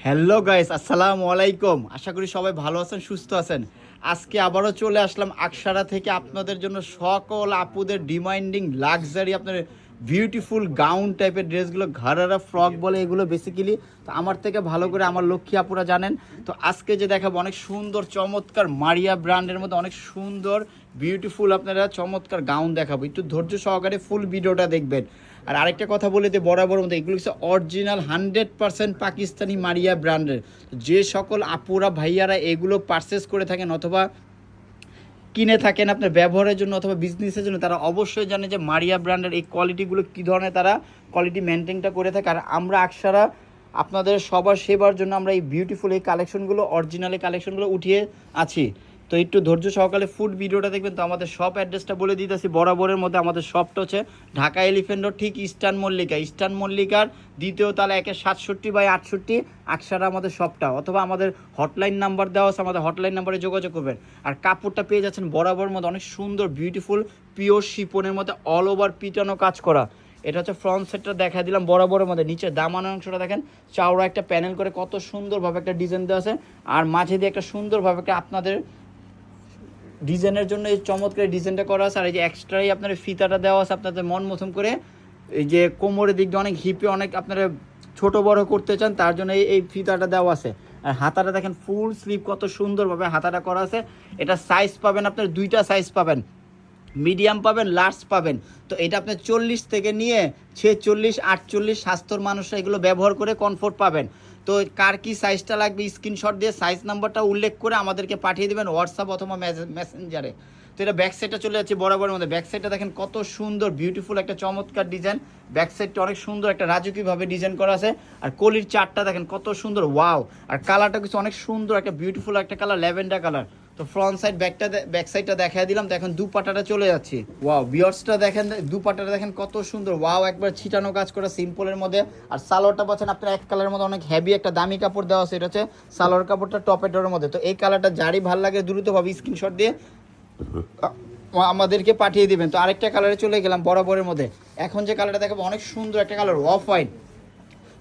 Hello guys, আসসালামু আলাইকুম। আশা করি সবাই ভালো আছেন, সুস্থ আছেন। আজকে আবারও চলে আসলাম আকসারা থেকে আপনাদের জন্য সকল আপুদের ডিমান্ডিং লাক্সারি আপনার বিউটিফুল গাউন টাইপের ড্রেসগুলো, ঘাড়ারা ফ্রক বলে এগুলো বেসিক্যালি। তো আমার থেকে ভালো করে আমার লক্ষ্মী আপুরা জানেন। তো আজকে যে দেখাবো অনেক সুন্দর চমৎকার মারিয়া ব্র্যান্ডের মধ্যে অনেক সুন্দর বিউটিফুল আপনারা চমৎকার গাউন দেখাবো। একটু ধৈর্য সহকারে ফুল ভিডিওটা দেখবেন। আর আরেকটা কথা বলে দিই বরাবর মধ্যে, এগুলো হচ্ছে অরিজিনাল 100% পাকিস্তানি মারিয়া ব্র্যান্ডের। যে সকল আপুরা ভাইয়ারা এগুলো পারচেস করে থাকেন অথবা কিনে থাকেন আপনার ব্যবহারের জন্য অথবা বিজনেসের জন্য, তারা অবশ্যই জানে যে মারিয়া ব্র্যান্ডের এই কোয়ালিটিগুলো কী ধরনের তারা কোয়ালিটি মেনটেনটা করে থাকে। আর আমরা আকসারা আপনাদের সবার সেবার জন্য আমরা এই বিউটিফুল এই কালেকশনগুলো, অরিজিনাল এই কালেকশনগুলো উঠিয়ে আছি। তো একটু ধৈর্য সহকারে ফুড ভিডিওটা দেখবেন। তো আমাদের শপ অ্যাড্রেসটা বলে দিতেছি বরাবরের মধ্যে। আমাদের শপটা হচ্ছে ঢাকা এলিফ্যান্ট রোড, ঠিক ইস্টার্ন মল্লিকার দ্বিতীয় তালা 167/68 আকসারা আমাদের শপটা। অথবা আমাদের হটলাইন নাম্বার দেওয়া আছে, আমাদের হটলাইন নাম্বারে যোগাযোগ করবেন। আর কাপড়টা পেয়ে যাচ্ছেন বরাবরের মধ্যে অনেক সুন্দর বিউটিফুল পিওর শিপনের মধ্যে অল ওভার পিটানো কাজ করা। এটা হচ্ছে ফ্রন্ট সেটটা দেখা দিলাম বরাবরের মধ্যে। নিচে দামানোর অংশটা দেখেন চাওড়া একটা প্যানেল করে কত সুন্দরভাবে একটা ডিজাইন দেওয়া আছে। আর মাঝে দিয়ে একটা সুন্দরভাবে একটা আপনাদের ডিজাইনের জন্য এই চমৎকার ডিজাইনটা করা আছে। আর এই যে এক্সট্রাই আপনার ফিতাটা দেওয়া আছে আপনাদের মন মতন করে। এই যে কোমরের দিকটা অনেক হিপে অনেক আপনারা ছোট বড় করতে চান, তার জন্য এই ফিতাটা দেওয়া আছে। আর হাতাটা দেখেন ফুল স্লিভ কত সুন্দরভাবে হাতাটা করা আছে। এটা সাইজ পাবেন আপনার দুইটা সাইজ পাবেন, মিডিয়াম পাবেন, লার্জ পাবেন। তো এটা আপনার 40 থেকে নিয়ে 46, 48 স্বাস্থ্যর মানুষরা এগুলো ব্যবহার করে কমফোর্ট পাবেন। তো কার কি সাইজটা লাগবে স্ক্রিনশট দিয়ে সাইজ নাম্বারটা উল্লেখ করে আমাদেরকে পাঠিয়ে দেবেন হোয়াটসঅ্যাপ অথবা মেসেঞ্জারে। তো এটা ব্যাক সাইডটা চলে যাচ্ছে বরাবরের মধ্যে। ব্যাক সাইডটা দেখেন কত সুন্দর বিউটিফুল একটা চমৎকার ডিজাইন। ব্যাক সাইডটা অনেক সুন্দর একটা রাজকীয়ভাবে ডিজাইন করা আছে। আর কলির চারটা দেখেন কত সুন্দর, ওয়াও। আর কালারটা কিছু অনেক সুন্দর একটা বিউটিফুল একটা কালার, ল্যাভেন্ডার কালার। তো ফ্রন্ট সাইড ব্যাক সাইডটা দেখাই দিলাম। তো এখন দুপাটাটা চলে যাচ্ছি। ওয়াও, বিয়ার্সটা দেখেন, দুপাটাটা দেখেন কত সুন্দর, ওয়াও, একবার ছিটানো কাজ করা সিম্পলের মধ্যে। আর সালোয়ারটা পাচ্ছেন আপনার এক কালারের মধ্যে অনেক হেভি একটা দামি কাপড় দেওয়া আছে। এটা হচ্ছে সালোয়ার কাপড়টা টপেটোর মধ্যে। তো এই কালারটা যারই ভালো লাগে দ্রুতভাবে স্ক্রিনশট দিয়ে আমাদেরকে পাঠিয়ে দিবেন। তো আরেকটা কালারে চলে গেলাম বরাবরের মধ্যে। এখন যে কালারটা দেখাবো অনেক সুন্দর একটা কালার, অফ হোয়াইট।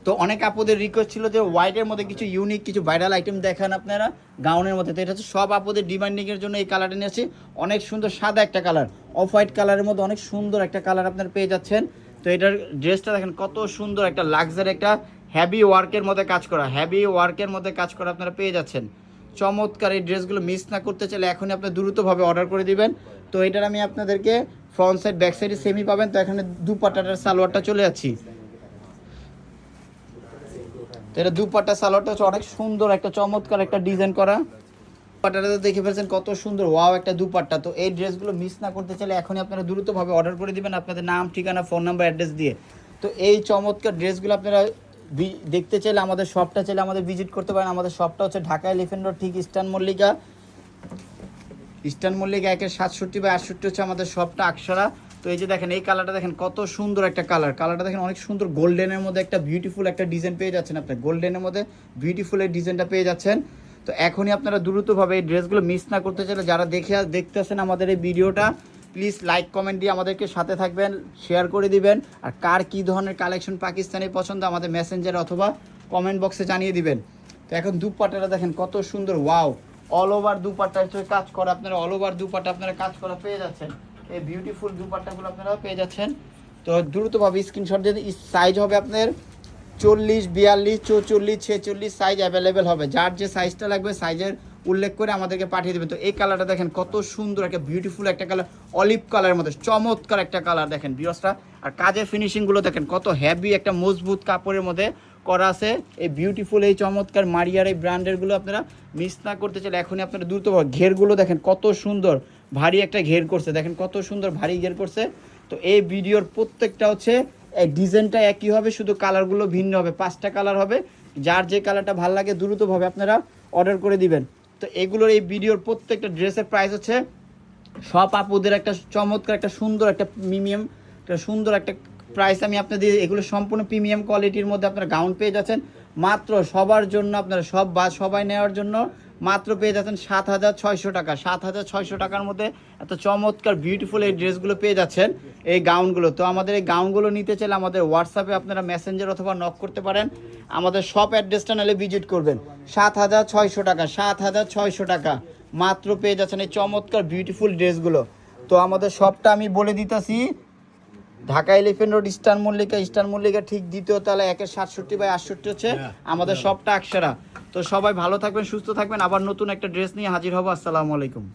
তো অনেক আপুদের রিকোয়েস্ট ছিল যে হোয়াইটের মধ্যে কিছু ইউনিক কিছু ভাইরাল আইটেম দেখান আপনারা গাউনের মধ্যে। তো এটা হচ্ছে সব আপুদের ডিমান্ডিংয়ের জন্য এই কালারটা নিয়ে আসছি। অনেক সুন্দর সাদা একটা কালার, অফ হোয়াইট কালারের মধ্যে অনেক সুন্দর একটা কালার আপনারা পেয়ে যাচ্ছেন। তো এটার ড্রেসটা দেখেন কত সুন্দর একটা লাক্সারি একটা হ্যাভি ওয়ার্কের মধ্যে কাজ করা, আপনারা পেয়ে যাচ্ছেন। চমৎকার এই ড্রেসগুলো মিস না করতে চাইলে এখনই আপনি দ্রুতভাবে অর্ডার করে দিবেন। তো এটার আমি আপনাদেরকে ফ্রন্ট সাইড ব্যাক সাইডে সেমই পাবেন। তো এখানে দুপাট্টাটার সালোয়ারটা চলে যাচ্ছি। তো এটা দুপাট্টা সালোয়ারটা হচ্ছে অনেক সুন্দর একটা চমৎকার একটা ডিজাইন করা। দুপাট্টাটা দেখে ফেলছেন কত সুন্দর, ওয়াও একটা দুপাট্টা। তো এই ড্রেসগুলো মিস না করতে চাইলে এখনই আপনারা দ্রুতভাবে অর্ডার করে দিবেন আপনাদের নাম, ঠিকানা, ফোন নাম্বার, অ্যাড্রেস দিয়ে। তো এই চমৎকার ড্রেসগুলো আপনারা দেখতে চাইলে আমাদের শপটা চাইলে আমাদের ভিজিট করতে পারেন। আমাদের শপটা হচ্ছে ঢাকা এলিফ্যান্ট রোড, ঠিক ইস্টার্ন মল্লিকা 167/68 হচ্ছে আমাদের শপটা আকসারা। তো এই যে দেখেন এই কালারটা দেখেন কত সুন্দর একটা কালারটা দেখেন অনেক সুন্দর গোল্ডেনের মধ্যে একটা বিউটিফুল একটা ডিজাইন পেয়ে যাচ্ছেন। আপনার গোল্ডেনের মধ্যে বিউটিফুল এই ডিজাইনটা পেয়ে যাচ্ছেন। তো এখনই আপনারা দ্রুতভাবে এই ড্রেসগুলো মিস না করতে চাইলে যারা দেখতেছেন আমাদের এই ভিডিওটা, প্লিজ লাইক কমেন্ট দিয়ে আমাদেরকে সাথে থাকবেন, শেয়ার করে দিবেন। আর কার কী ধরনের কালেকশন পাকিস্তানি পছন্দ আমাদের মেসেঞ্জারে অথবা কমেন্ট বক্সে জানিয়ে দিবেন। তো এখন দুপাট্টাটা দেখেন কত সুন্দর, ওয়াও, অল ওভার দুপাট্টা কাজ করা, আপনারা অল ওভার দুপাট্টা আপনারা কাজ করা পেয়ে যাচ্ছেন। এই বিউটিফুল দুপাট্টাগুলো আপনারা পেয়ে যাচ্ছেন। তো দ্রুতভাবে স্ক্রিনশট দিয়ে সাইজ হবে আপনার 40, 42, 44, 46 সাইজ অ্যাভেলেবেল হবে। যার যে সাইজটা লাগবে সাইজের উল্লেখ করে আমাদেরকে পাঠিয়ে দেবেন। তো এই কালারটা দেখেন কত সুন্দর একটা বিউটিফুল একটা কালার, অলিভ কালারের মধ্যে চমৎকার একটা কালার দেখেন বিয়সটা। আর কাজের ফিনিশিংগুলো দেখেন কত হেভি একটা মজবুত কাপড়ের মধ্যে করা আছে। এই বিউটিফুল এই চমৎকার মারিয়ার এই ব্র্যান্ডেরগুলো আপনারা মিস না করতে চাইলে এখনই আপনারা দ্রুতভাবে, ঘেরগুলো দেখেন কত সুন্দর ভারী একটা ঘের করছে, দেখেন কত সুন্দর ভারী ঘের করছে। তো এই ভিডিওর প্রত্যেকটা হচ্ছে এই ডিজাইনটা একই হবে, শুধু কালারগুলো ভিন্ন হবে, 5টা কালার হবে। যার যে কালারটা ভালো লাগে দ্রুতভাবে আপনারা অর্ডার করে দিবেন। তো এগুলোর এই ভিডিওর প্রত্যেকটা ড্রেসের প্রাইস হচ্ছে সব আপুদের একটা চমৎকার একটা সুন্দর একটা প্রিমিয়াম একটা সুন্দর একটা প্রাইস আমি আপনাদের, এগুলো সম্পূর্ণ প্রিমিয়াম কোয়ালিটির মধ্যে আপনারা গাউন পেয়ে যাচ্ছেন মাত্র সবার জন্য, আপনারা সবাই নেওয়ার জন্য মাত্র পেয়ে যাচ্ছেন 7,600 টাকা। 7,600 টাকার মধ্যে এত চমৎকার বিউটিফুল এই ড্রেসগুলো পেয়ে যাচ্ছেন, এই গাউনগুলো। তো আমাদের এই গাউনগুলো নিতে চাইলে আমাদের হোয়াটসঅ্যাপে আপনারা মেসেঞ্জার অথবা নক করতে পারেন। আমাদের শপ অ্যাড্রেসটা নাহলে ভিজিট করবেন। 7,600 টাকা, 7,600 টাকা মাত্র পেয়ে যাচ্ছেন এই চমৎকার বিউটিফুল ড্রেসগুলো। তো আমাদের শপটা আমি বলে দিতেছি, Dhaka elephant road eastern Mallika ঠিক দ্বিতীয় তলা 1/67/68 হচ্ছে আমাদের শপটা আকসারা। তো সবাই ভালো থাকবেন, সুস্থ থাকবেন, আবার নতুন একটা ড্রেস নিয়ে হাজির হবো। আসসালামু আলাইকুম।